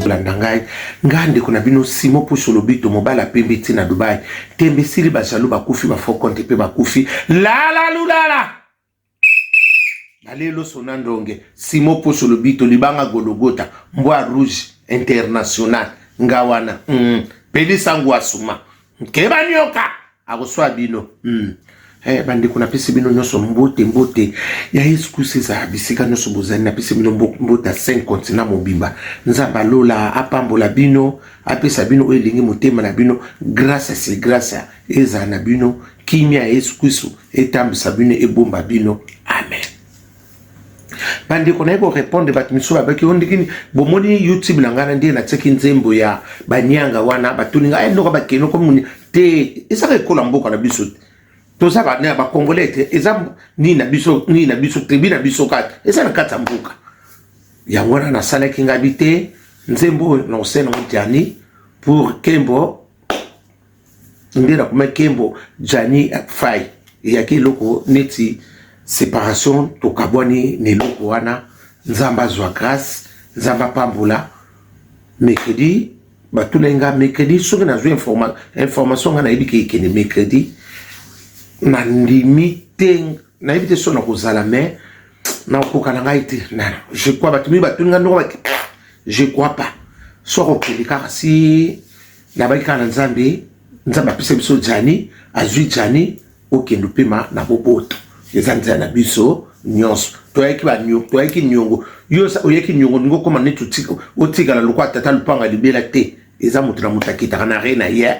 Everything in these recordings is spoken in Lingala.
landangai ngande kuna bino simo puso lobito mobala pembe tina Dubai tembe sili bajalo bakufi ba fokonte pe bakufi la lulala alelo sonandonge simo puso lobito libanga gologota mbwa rouge international ngawana peli sangu asuma keba nyoka akoswa bino bandi kuna pesi bino nyoso mbote ya Yesu kuseza bisika nyoso bozani na pesi bino mbota 5 continent mobimba nzamba lola apambola bino apesa bino elingi motema na bino grâce eza na bino kimia ya Yesu Kristo etambisa bino ebomba bino amen. Bandi kuna iko répondre bat miso abaki ondikini bomoni YouTube langana ndiye na tseki nzembo ya banyanga wana batuninga ndoko bakeno ko muni te isaka kola mboka na biso toza ba ne ba congolais ezam ni na biso tribu na biso kat eza na kata mboka ya wana na sala kinga bité nzembo na osena mutiani pour Kembo ndira kuma Kembo jani fai ya kiloko neti séparation to kabwani ne loko wana nzamba zwa grâce nzamba pambula mercredi batulenga mercredi soki na zwa information ngana yebiki ikene mercredi na limite na yebite so na kozala mais na kokana ngaite na je crois batumi batulenga ndo je crois pas so kokilika si na baika na nzambe pisa biso jani azwi jani okendo pema na boboto ezanza na biso nyonso toyaki ba nyongo toyaki nyongo yo sa oyaki nyongo ngo koma netu tiko otika la lokwa tata lupanga libela te eza mutuna mutakita kana rena ye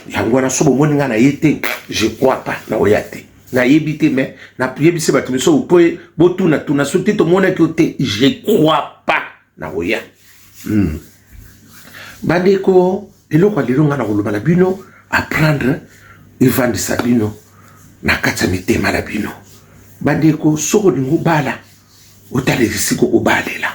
yango na sobo moninga na yete je crois pas na oyate na yebite mais na yebise batumiso upoe botuna tuna sote to mona ki ote je crois pas na oya bandeko eloko lilonga na koloba na bino apprendre evandi sabino na kata mitema la bino bandeko soko lingo bala otala risiko obalela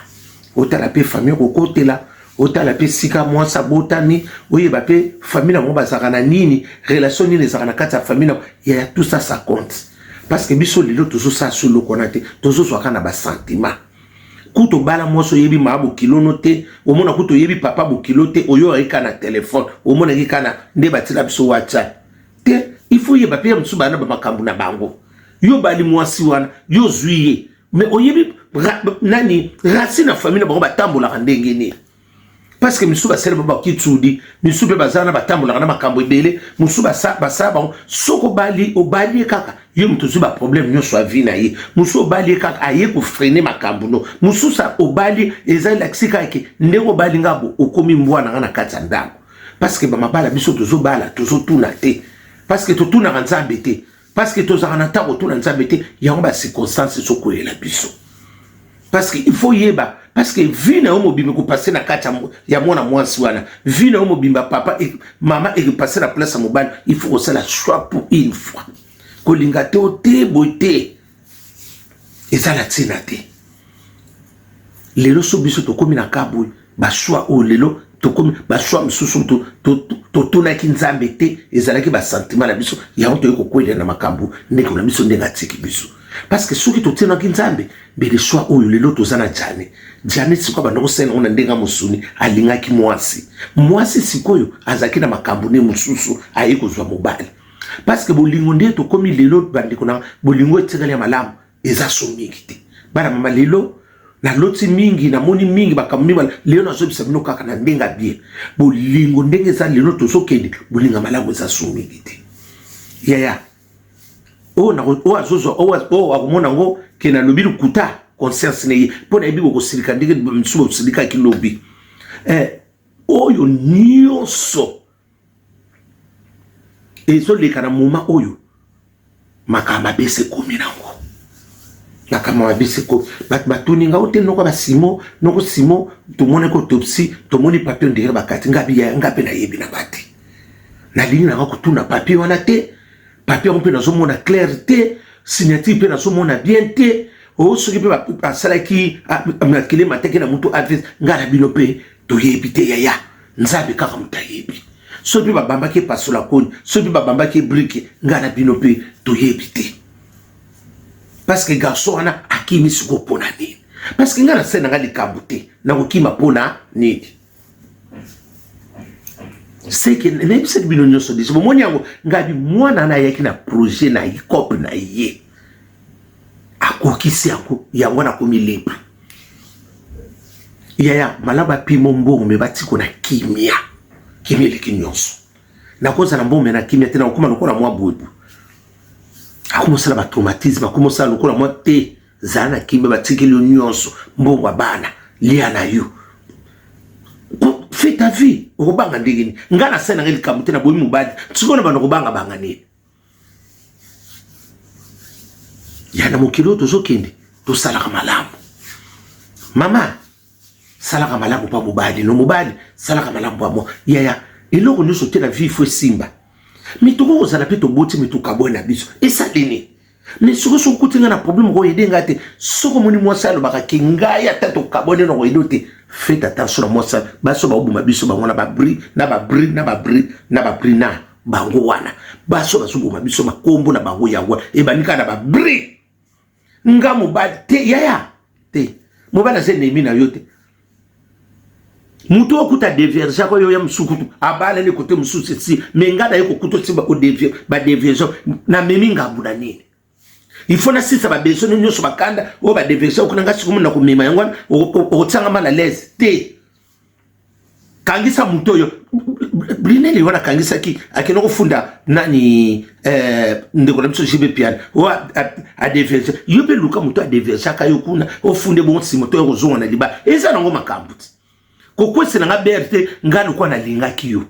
otala pe famille kokotela otala pe sika mwasa botani oyeba pe famille na mwa bazaka nini relation nini ezaka na kata famille ya tout ça ça compte parce que biso lelo tozo sa solo konate tozo swaka na ba sentiment kuto bala mwaso yebi maabo kilono te omona kuto yebi papa bo kilote oyo eka na téléphone omona eka na nde batila biso WhatsApp te il faut yeba pe msuba na ba makambu na bango yo bali mwasi wana yo zuiye mais oyebi nani racine na famille bango batambola ndenge ni parce que misuba sele baba kitsudi misuba bazana batambola na makambo ebele musuba sa bango soko bali obali kaka yo mtuzuba problème nyo so vie na ye musu obali kaka aye ko freiner makambo no musu sa obali eza laksika ke ndeko bali ngabo okomi mbwana na kata ndango parce que ba mabala biso tozo bala tozo tuna te parce que totuna nzambe te parce que tozana ta rotuna nzambe te yango ba circonstances soko la biso parce que il faut yeba parce que vie na homo bimba ko passer na kata ya mwana mwasi wana vie na homo bimba papa et maman et passer la place à mobile il faut que ça la soit pour une fois ko linga te ote beauté et ça la tina te lelo so biso to komi na kabu ba choix o lelo to komi ba choix msusu to tuna kinzambe te ezalaki ba sentiment la biso ya onto ko kwela na makambu ndeko na biso ndenga tiki biso parce que soki to tena kinzambe be le choix o lelo to zana jane siko ba ndoko sena ona ndenga musuni alinga ki mwasi sikoyo azaki na makambu ne mususu ayiko zwa mobile parce que bolingo nde to komi lelo bandiko na bolingo etikali ya malamu eza somiki te bana mama lelo na loti mingi na moni mingi bakamima lelo na zobisa bino kaka na ndenga bien bolingo ndenge za lelo to sokende bolinga malamu eza somiki te ya o na o azozo o akomona ngo ke na lobi lukuta conscience ne pona ebibo ko silika ndenge msubo silika ki lobi oyo nyonso ezo leka na moma oyo makamba bese komi nango nakama bese ko batuninga ote noko ba simo noko simo to mona ko autopsie to moni papier ndenge bakati ngape na yebi na bati na lingi na ko tuna papier wana te papier on peut na zo mona clarté signature pe na zo mona bien te o soki pe ba salaki na kile mateke na mutu advice ngala bino pe to yebi te ya nzabe kaka mutayebi so bi babamba ke pasola koni so bi babamba ke brique ngana bino pe to yebite parce que garçon ana akimi siko pona ni parce que ngana sena ngali kabuté na kokima pona ni c'est que même cette bino so dise bo moni yango ngabi mwana na yaki na projet na ikop na ye akokisi yango na komi libre ya malaba pimo mbongo me batiko na kimia leki nyonso na koza na mbongo na kimia tena okuma lokola mwa bubu akomosala ba traumatisme akomosala lokola mwa te zana kimia batiki le nyonso mbongo abana lia na yo. Fais ta vie okobanga ndegini ngana sena ngeli kamute na boyi mubadi tsikona bano kobanga banga nini yana mokilo tozokende tosala malamu mama sala malamu pa mubadi no mubadi sala malamu pa mo ya eloko nyonso te na vie fo simba mitoko kozala pe toboti mituka bona biso esalini mais soko kutinga na problème ko yede ngate soko moni mwasa lo baka kingaya tato kabone no yedote. Faites attention à moi ça baso ba obuma biso bango na ba bri na bango wana baso obuma biso makombo na bango yawa e banika na ba bri nga mobadi te yaya te mobala ze nemi na yote muto okuta diverge ko yo ya msukutu abala le kote msusu si mengada yeko kuto tiba ko diverge na memi ngabuna nini. Il faut na sisa ba besoin nyonso bakanda o ba deverser okunanga sikumu na kumema yango o tsanga mala l'aise te kangisa muto yo brineli wana kangisa ki akeno kufunda nani ndeko na biso jibe piano o a deverser yo pe luka muto a deverser ka yokuna o funde bon si muto yo zonga na liba eza nango makambuti kokwese na ngaberte ngalo kwa na linga kiyo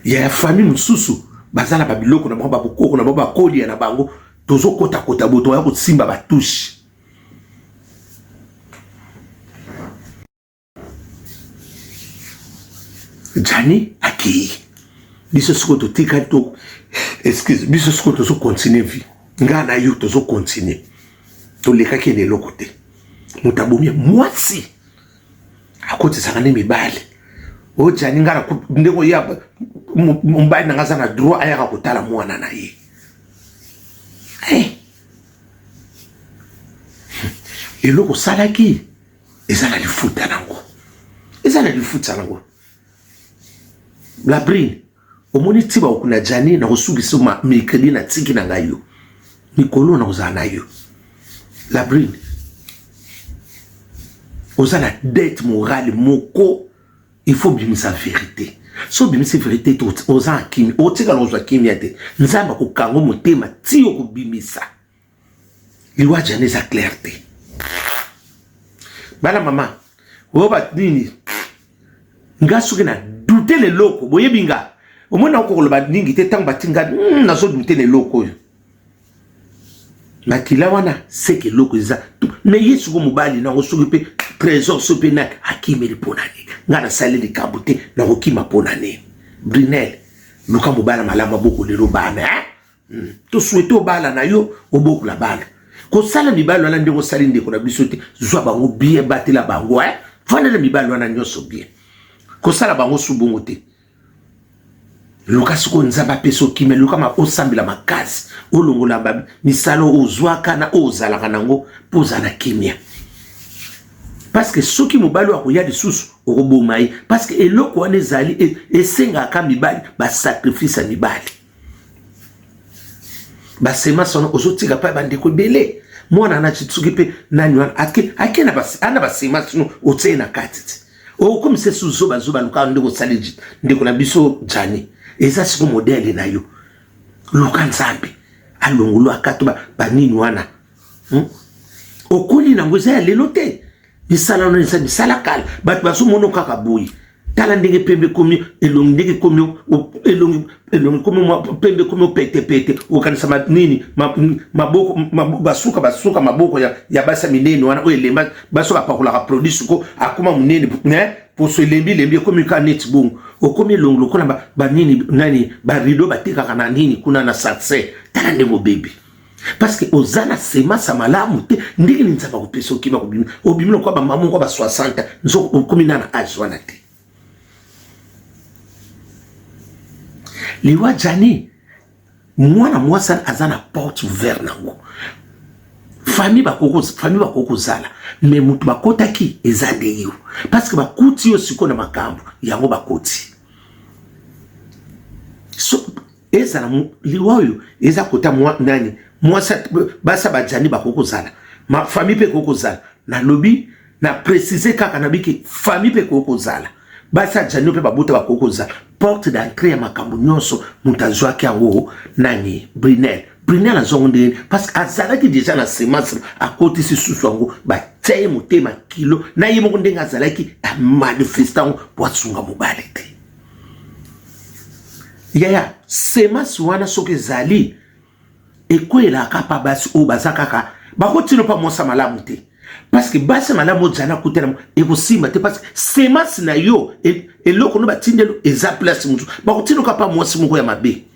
ya famille mususu bazala babiloko na bango bakoko na bango bakoli na bango tozo kota boto ya kotsimba batushi Jani aki biso siko to tika to excuse biso siko to so continue vie ngana yo to so continue to leka ke ne lokote mutabomia mwasi akoti sakane mibale o Jani ngara ndeko ya mumbai na ngaza na droit ayaka kotala mwana na ye eloko salaki ezala lifuta nango la brine omoni tiba okuna Jani na kosugisa ma mercredi na tiki na ngayo mikolo na kozala na yo la brine ozala dette morale moko il faut bimisa vérité. So bimisa vérité to oza kimi otika lozwa kimi ate nzamba ko kango motema ti yo ko bimisa liwa Jani za clarté bala mama oba nini ngasuke na douter le loko boyebinga omona ko loba ningi te tang batinga na so douter le loko yo makila wana seke loko za mais yesu ko mobali na osuki pe trésor sopena akimeli ponani ngana sale de kabote na okima ponani Brinel luka mobala malama boko lelo bana to souhaite obala na yo oboko la bana ko sala mibalo wana ndeko sali ndeko na bisote zwa bango bien batela bango fana mibalo wana nyoso bien ko sala bango subongo te luka siko nzaba peso kime luka ma osambila makazi olongola babi misalo ozwaka na ozalaka nango pozana kimia parce que ceux qui mobali wa koya lisusu okobomai parce que eloko wana ezali esenga ka mibali ba sacrifice mibali ba sema sono ozotika pa bandeko belé mwana na chitsuki pe nani wana akena basi ana ba sema sono otena katiti o comme c'est sous zoba luka ndeko saliji ndeko na biso Jani eza siko modèle na yo luka nzambe alongolo akato ba nini wana okuli na ngoza ya lelo te bisala no nsa bisala kala bat baso mono kaka boyi tala ndenge pembe komi elongi ndenge komi elongi komi pembe komi pete okanisa nini maboko basuka maboko ya basa minene wana oyelemba baso bapakola ka produit suko akoma munene pour se lembi komi ka net bon okomi elongi lokola ba nini nani ba rideau batika kana nini kuna na satse tala ndenge baby. Parce que ozana sema sa malamu te ndenge nzaba ko peso kiba ko bimi obimilo kwa ba mamu kwa ba 60 nzo komina na age wana te liwa Jani mwana mwasa azana porte ouverte nango famille bakoko zala mais mutu bakota ki ezande yo parce que bakuti yo siko na makambo yango bakoti so ezala liwayo eza kota nani mwasa basa bajani bakoko zala ma famille pe koko zala na lobi na préciser kaka na biki famille pe koko zala basa jani pe babuta bakoko zala porte d'entrée ya makambo nyonso mutazwa ki yango nani Brunel a zonde parce que azalaki déjà na semence à côté si sous-sango ba tsaye motema kilo na yimo ndenga azalaki a manifestant pour tsunga mobalete yaya semence wana soke zali ekwela kapa basi o bazakaka ba kotino pa mosa malamu te parce que basi malamu jana kutela e bosimba te parce que semence na yo eloko no batindelo eza place mutu ba kotino kapa mosi moko ya mabe